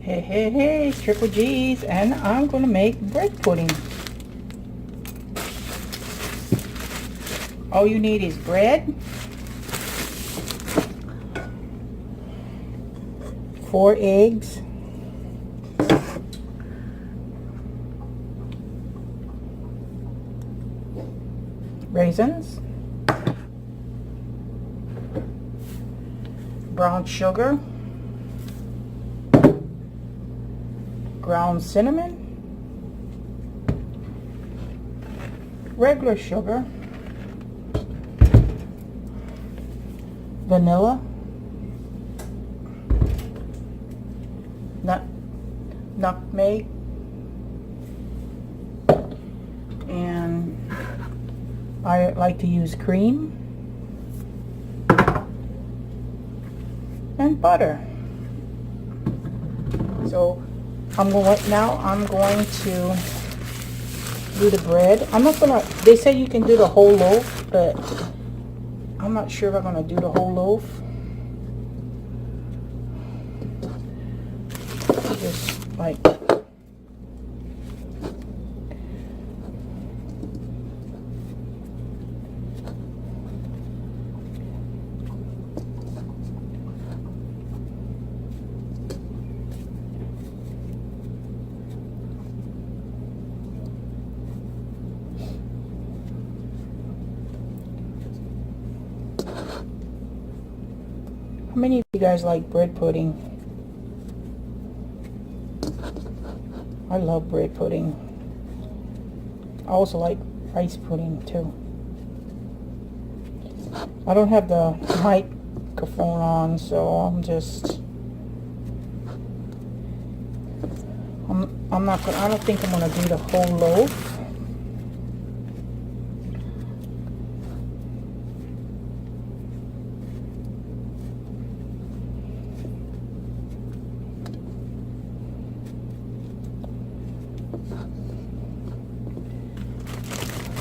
Hey, Triple G's, and I'm going to make bread pudding. All you need is bread, 4 eggs, raisins, brown sugar, ground cinnamon, regular sugar, vanilla, nutmeg, and I like to use cream and butter. So I'm going to do the bread. I'm not gonna, they say you can do the whole loaf, but I'm not sure if I'm gonna do the whole loaf. Just like how many of you guys like bread pudding? I love bread pudding. I also like rice pudding too. I don't have the microphone on, so I don't think I'm gonna do the whole loaf.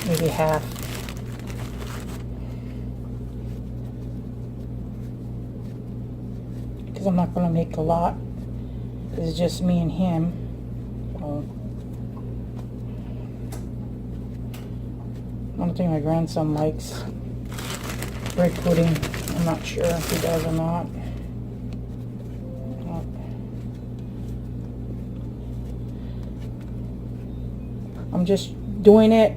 Maybe half. Because I'm not going to make a lot. It's just me and him. So, I don't think my grandson likes bread pudding. I'm not sure if he does or not. I'm just doing it,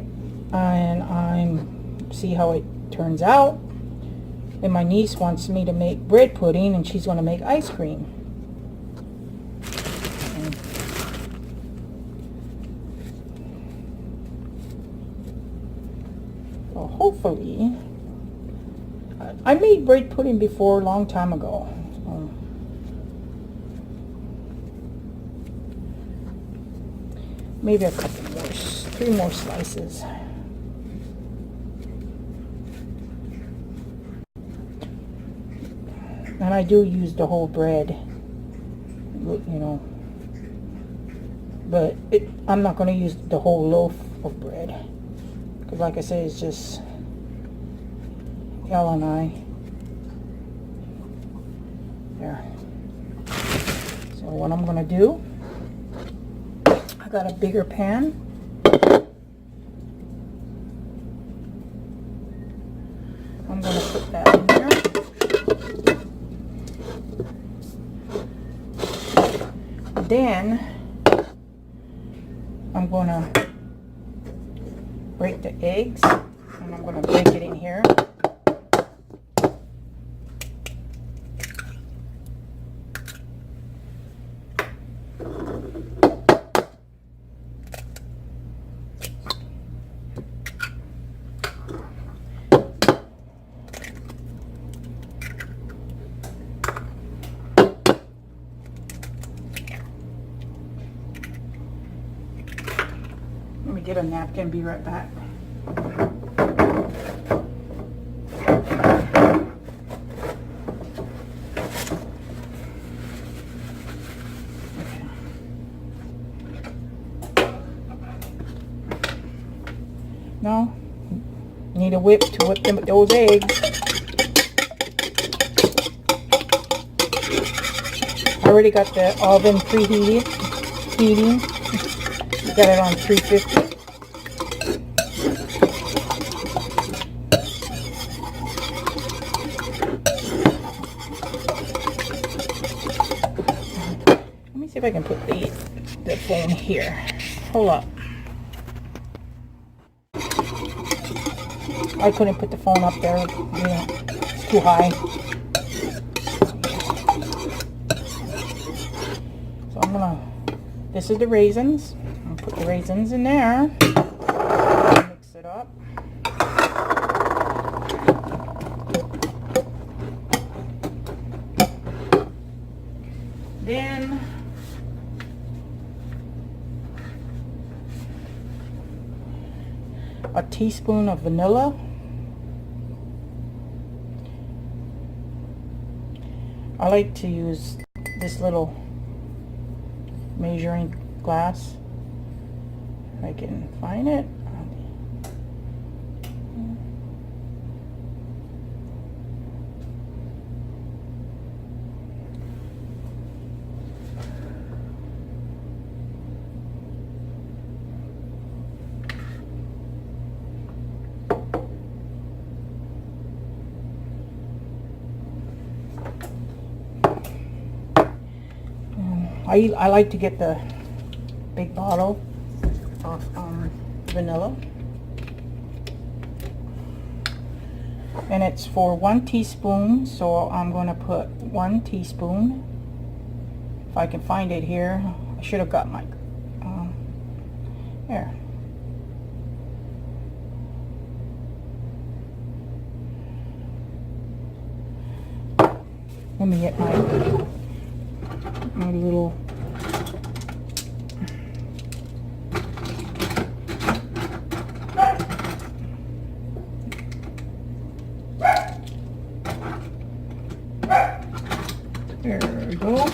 and I'm see how it turns out. And my niece wants me to make bread pudding, and she's going to make ice cream. Well, hopefully, I made bread pudding before a long time ago. So, maybe a couple more, 3 more slices. And I do use the whole bread, you know, but I'm not going to use the whole loaf of bread, because like I said, it's just Elle and I. There. So what I'm going to do, I got a bigger pan. I'm going to put that in there. Then I'm going to break the eggs, and I'm going to break it in here. Let me get a napkin, be right back. Now, need a whip to whip them with those eggs. I already got the oven preheated. Got it on 350. Let me see if I can put the phone here. Hold up. I couldn't put the phone up there. You know, it's too high. So I'm gonna. This is the raisins. I'm gonna put the raisins in there. Mix it up. Then a teaspoon of vanilla. I like to use this little measuring glass. If I can find it. I like to get the big bottle of vanilla, and it's for 1 teaspoon, so I'm going to put 1 teaspoon. If I can find it here, I should have got my here. Let me get my little there we go.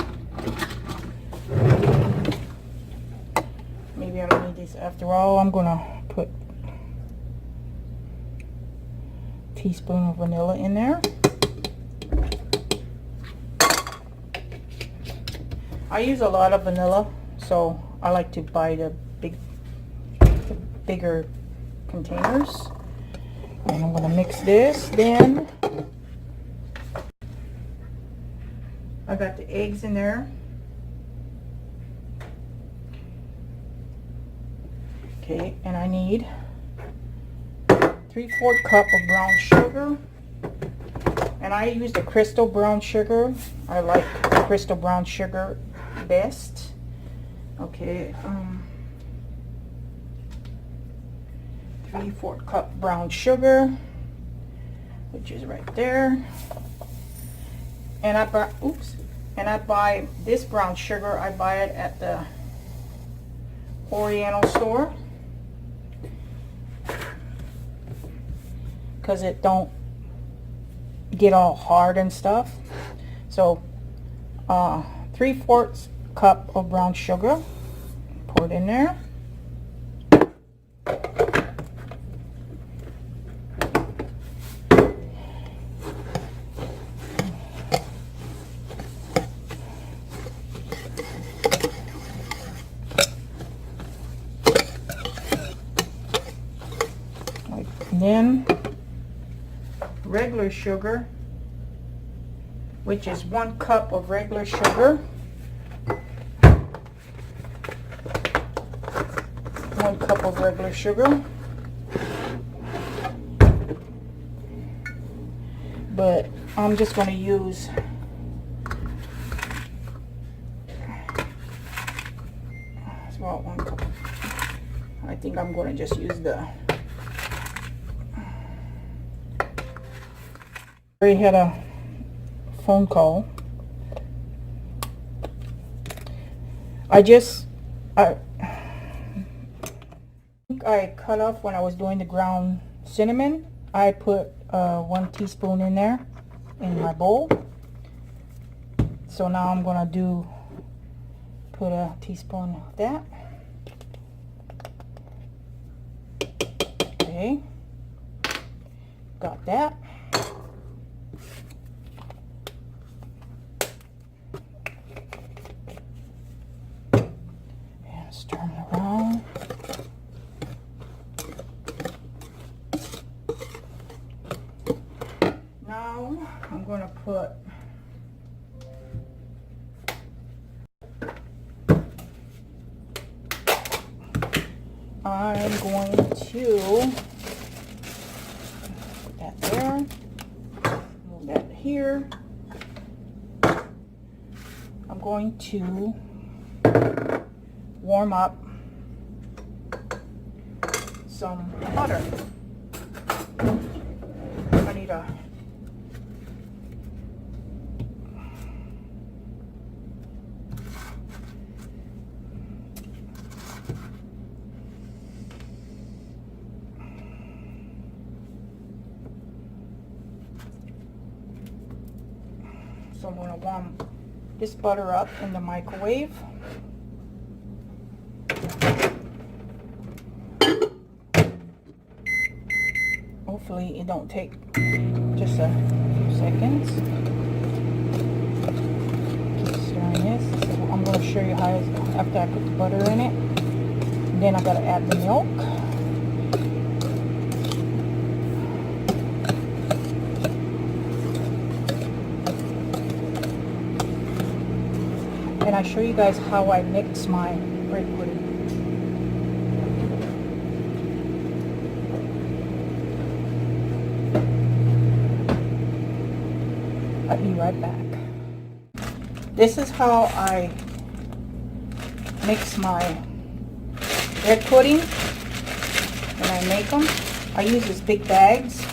Maybe I don't need these after all. I'm gonna put a teaspoon of vanilla in there. I use a lot of vanilla, so I like to buy the bigger containers. And I'm gonna mix this. Then I got the eggs in there. Okay, and I need 3/4 cup of brown sugar. And I use the crystal brown sugar. I like crystal brown sugar best. Okay, 3/4 cup brown sugar, which is right there. And I buy this brown sugar. I buy it at the Oriental store because it don't get all hard and stuff. So 3/4 cup of brown sugar, pour it in there. And then regular sugar, which is 1 cup of regular sugar. 1 cup of regular sugar. But I'm just going to use it's about 1 cup. I think I'm going to just use the I already had a phone call. I cut off when I was doing the ground cinnamon. I put 1 teaspoon in there in my bowl. So now I'm gonna put a teaspoon of that. Okay, got that. now I'm going to put put that there, move that here. I'm going to warm up some butter. I need a so I'm going to warm this butter up in the microwave. Hopefully it don't take just a few seconds. Keep stirring this. So I'm going to show you how after I put the butter in it. And then I got to add the milk. And I show you guys how I mix my bread pudding. I'll be right back. This is how I mix my bread pudding when I make them. I use these big bags.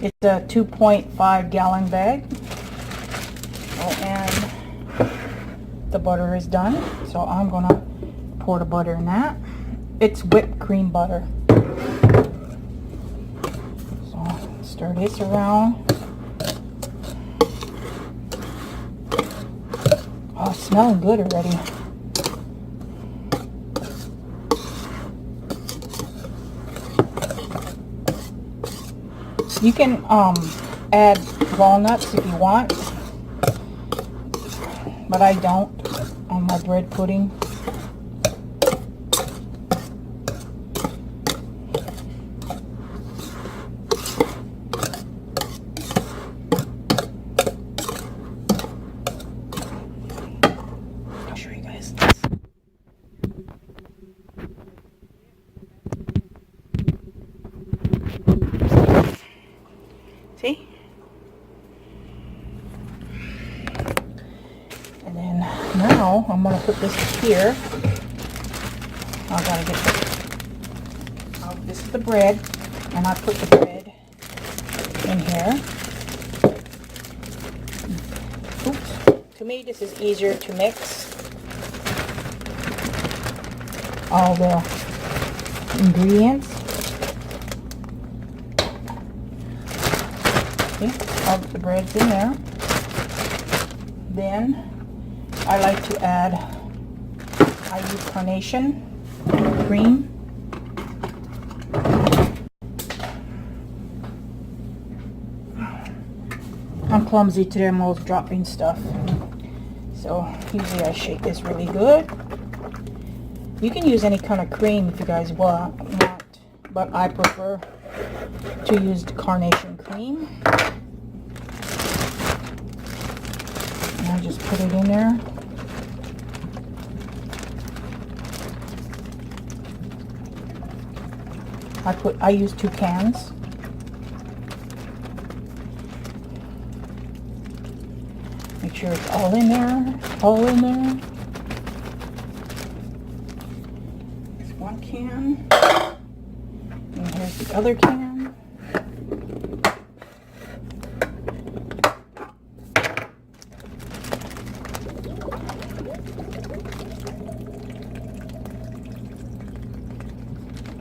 It's a 2.5 gallon bag. Oh, and the butter is done. So I'm gonna pour the butter in that. It's whipped cream butter. Stir this around. Oh, it's smelling good already. You can add walnuts if you want, but I don't on my bread pudding. See? And then now I'm going to put this here. I gotta get this is the bread, and I put the bread in here. Oops. To me, this is easier to mix all the ingredients. Okay, all the bread's in there. Then I like to add, I use carnation cream. I'm clumsy today, I'm always dropping stuff. So usually I shake this really good. You can use any kind of cream if you guys want, but I prefer to use the carnation cream. And I just put it in there. I use 2 cans. Make sure it's all in there, all in there. There's 1 can. And here's the other can.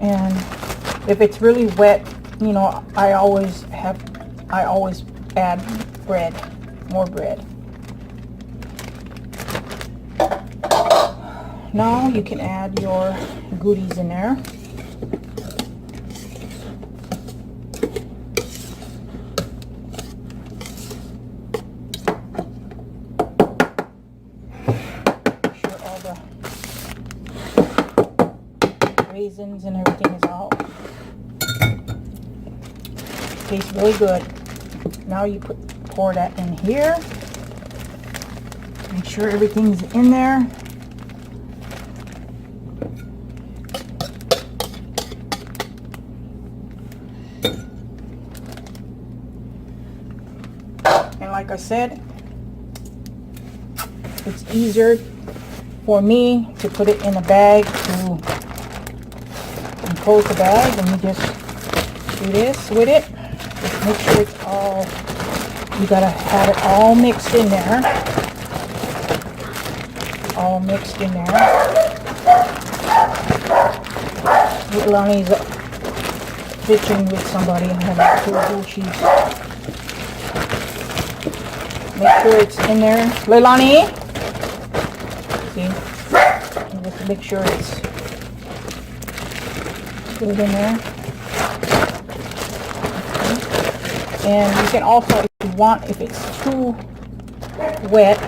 And if it's really wet, you know, I always add bread, more bread. Now you can add your goodies in there. Make sure all the raisins and everything is Wow. Tastes really good. Now you pour that in here. Make sure everything's in there. And like I said, it's easier for me to put it in a bag and close the bag, and you just do this with it. Just make sure it's all, you gotta have it all mixed in there. All mixed in there. Lonnie's bitching with somebody. I haven't told who she's. Make sure it's in there. Leilani? See? And just make sure it's good in there. Okay. And you can also, if you want, if it's too wet,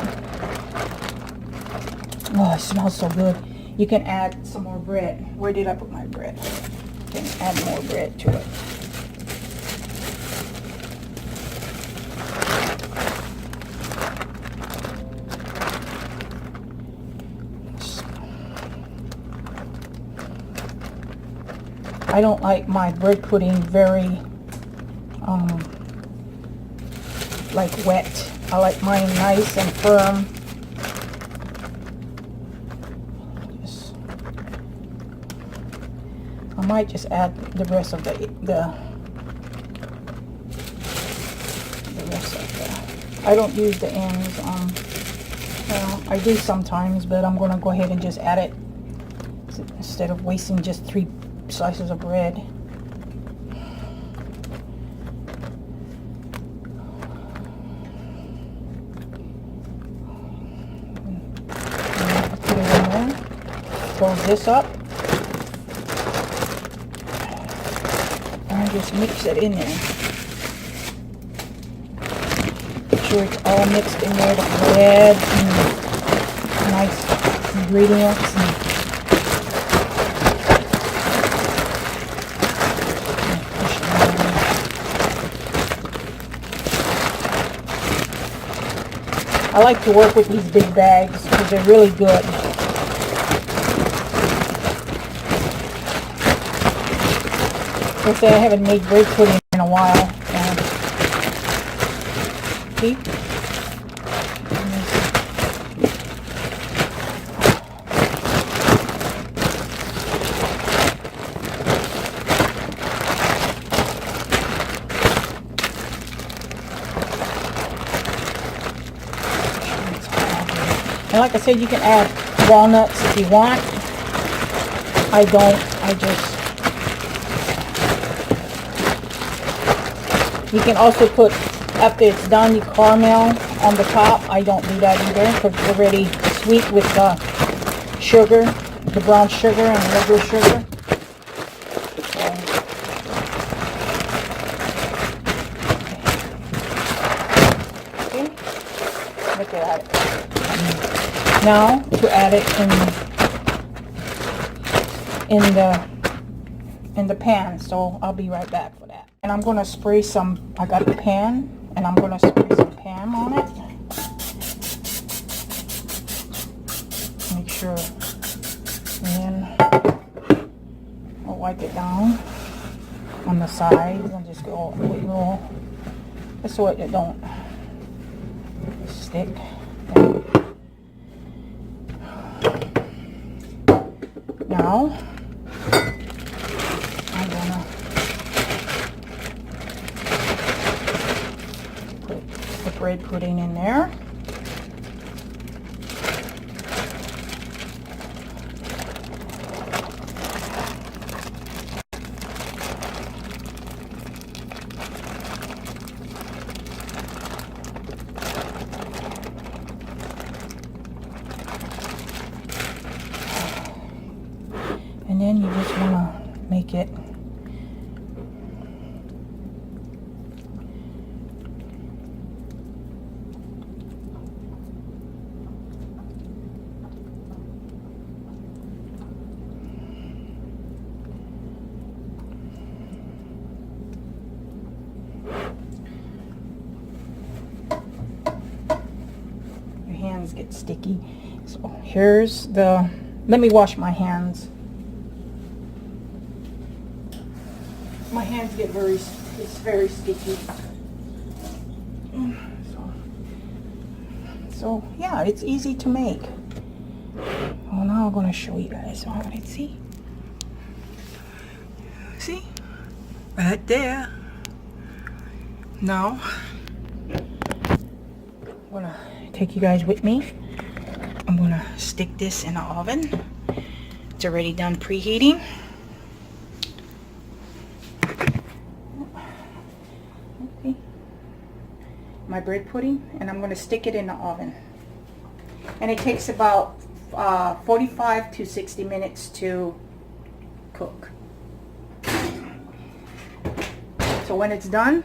oh, it smells so good, you can add some more bread. Where did I put my bread? You can add more bread to it. I don't like my bread pudding very like wet. I like mine nice and firm. I might just add the rest of the rest of the. I don't use the ends. Well, I do sometimes, but I'm gonna go ahead and just add it instead of wasting just 3 slices of bread. Put it in there. Close this up. And just mix it in there. Make sure it's all mixed in there, the bread and nice ingredients. And I like to work with these big bags because they're really good. I say I haven't made bread pudding in a while. See? And like I said, you can add walnuts if you want. I don't. I just... You can also put, after it's done, you caramel on the top. I don't do that either because it's already sweet with the sugar, the brown sugar and the regular sugar. Okay. Look at it. Now to add it in the pan, so I'll be right back for that. And I'm gonna spray some. I got a pan, and I'm gonna spray some Pam on it. Make sure, and then I'll wipe it down on the sides and just go roll, just so it don't stick. Now, I'm gonna put the bread pudding in there. And then you just want to make it get sticky. So here's the, let me wash my hands. My hands get it's very sticky. So yeah, it's easy to make. Well, now I'm gonna show you guys. All right, see? See? Right there. Now, I'm gonna take you guys with me. I'm gonna stick this in the oven. It's already done preheating. Okay. My bread pudding, and I'm gonna stick it in the oven. And it takes about 45 to 60 minutes to cook. So when it's done,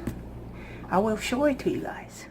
I will show it to you guys.